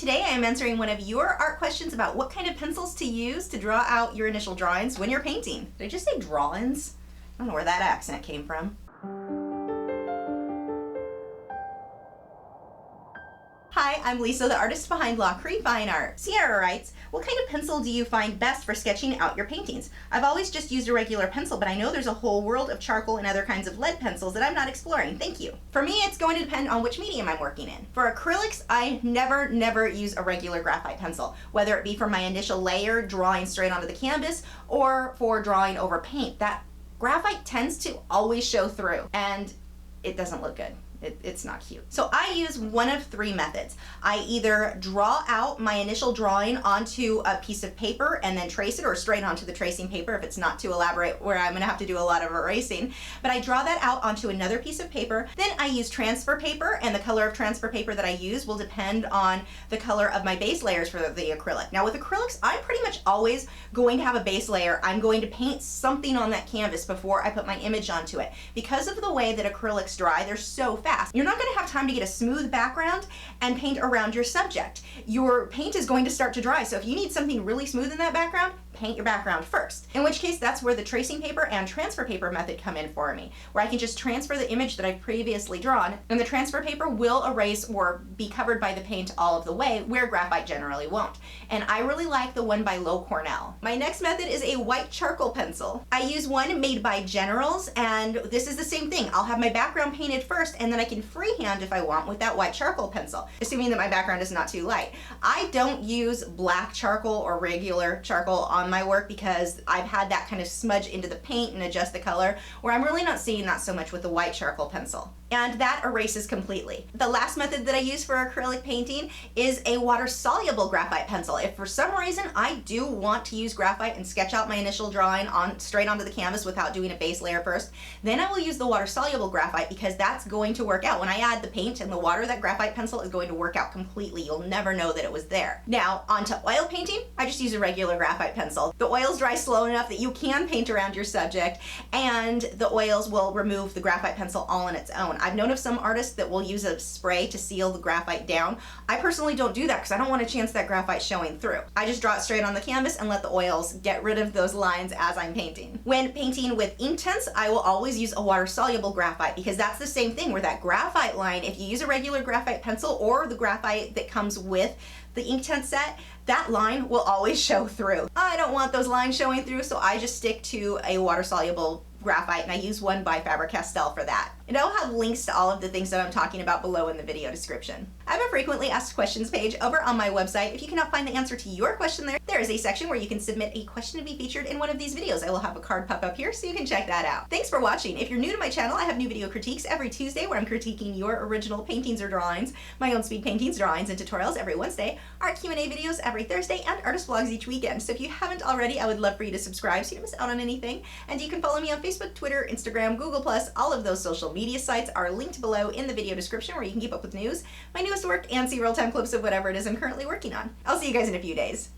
Today I am answering one of your art questions about what kind of pencils to use to draw out your initial drawings when you're painting. Did I just say drawings? I don't know where that accent came from. Hi, I'm Lisa, the artist behind Lachri Fine Art. Sierra writes, what kind of pencil do you find best for sketching out your paintings? I've always just used a regular pencil, but I know there's a whole world of charcoal and other kinds of lead pencils that I'm not exploring. Thank you. For me, it's going to depend on which medium I'm working in. For acrylics, I never use a regular graphite pencil, whether it be for my initial layer, drawing straight onto the canvas, or for drawing over paint. That graphite tends to always show through, and it doesn't look good. It's not cute. So I use one of three methods. I either draw out my initial drawing onto a piece of paper and then trace it, or straight onto the tracing paper if it's not too elaborate where I'm gonna have to do a lot of erasing. But I draw that out onto another piece of paper. Then I use transfer paper, and the color of transfer paper that I use will depend on the color of my base layers for the acrylic. Now with acrylics, I'm pretty much always going to have a base layer. I'm going to paint something on that canvas before I put my image onto it. Because of the way that acrylics dry, they're so fast. You're not going to have time to get a smooth background and paint around your subject. Your paint is going to start to dry, so if you need something really smooth in that background, paint your background first. In which case, that's where the tracing paper and transfer paper method come in for me, where I can just transfer the image that I've previously drawn, and the transfer paper will erase or be covered by the paint all of the way, where graphite generally won't. And I really like the one by Low Cornell. My next method is a white charcoal pencil. I use one made by Generals, and this is the same thing. I'll have my background painted first, and then I can freehand if I want with that white charcoal pencil, assuming that my background is not too light. I don't use black charcoal or regular charcoal on my work because I've had that kind of smudge into the paint and adjust the color, where I'm really not seeing that so much with the white charcoal pencil. And that erases completely. The last method that I use for acrylic painting is a water-soluble graphite pencil. If for some reason I do want to use graphite and sketch out my initial drawing straight onto the canvas without doing a base layer first, then I will use the water-soluble graphite, because that's going to work out. When I add the paint and the water, that graphite pencil is going to work out completely. You'll never know that it was there. Now, onto oil painting, I just use a regular graphite pencil. The oils dry slow enough that you can paint around your subject, and the oils will remove the graphite pencil all on its own. I've known of some artists that will use a spray to seal the graphite down. I personally don't do that because I don't want a chance that graphite showing through. I just draw it straight on the canvas and let the oils get rid of those lines as I'm painting. When painting with Inktense, I will always use a water-soluble graphite, because that's the same thing, where that graphite line, if you use a regular graphite pencil or the graphite that comes with the Inktense set, that line will always show through. I don't want those lines showing through, so I just stick to a water-soluble graphite, and I use one by Faber-Castell for that. And I'll have links to all of the things that I'm talking about below in the video description. I have a frequently asked questions page over on my website. If you cannot find the answer to your question there is a section where you can submit a question to be featured in one of these videos. I will have a card pop up here so you can check that out. Thanks for watching. If you're new to my channel, I have new video critiques every Tuesday, where I'm critiquing your original paintings or drawings, my own speed paintings, drawings, and tutorials every Wednesday, art Q&A videos every Thursday, and artist vlogs each weekend. So if you haven't already, I would love for you to subscribe so you don't miss out on anything. And you can follow me on Facebook, Twitter, Instagram, Google+. All of those social media sites are linked below in the video description, where you can keep up with news, my newest work, and see real-time clips of whatever it is I'm currently working on. I'll see you guys in a few days.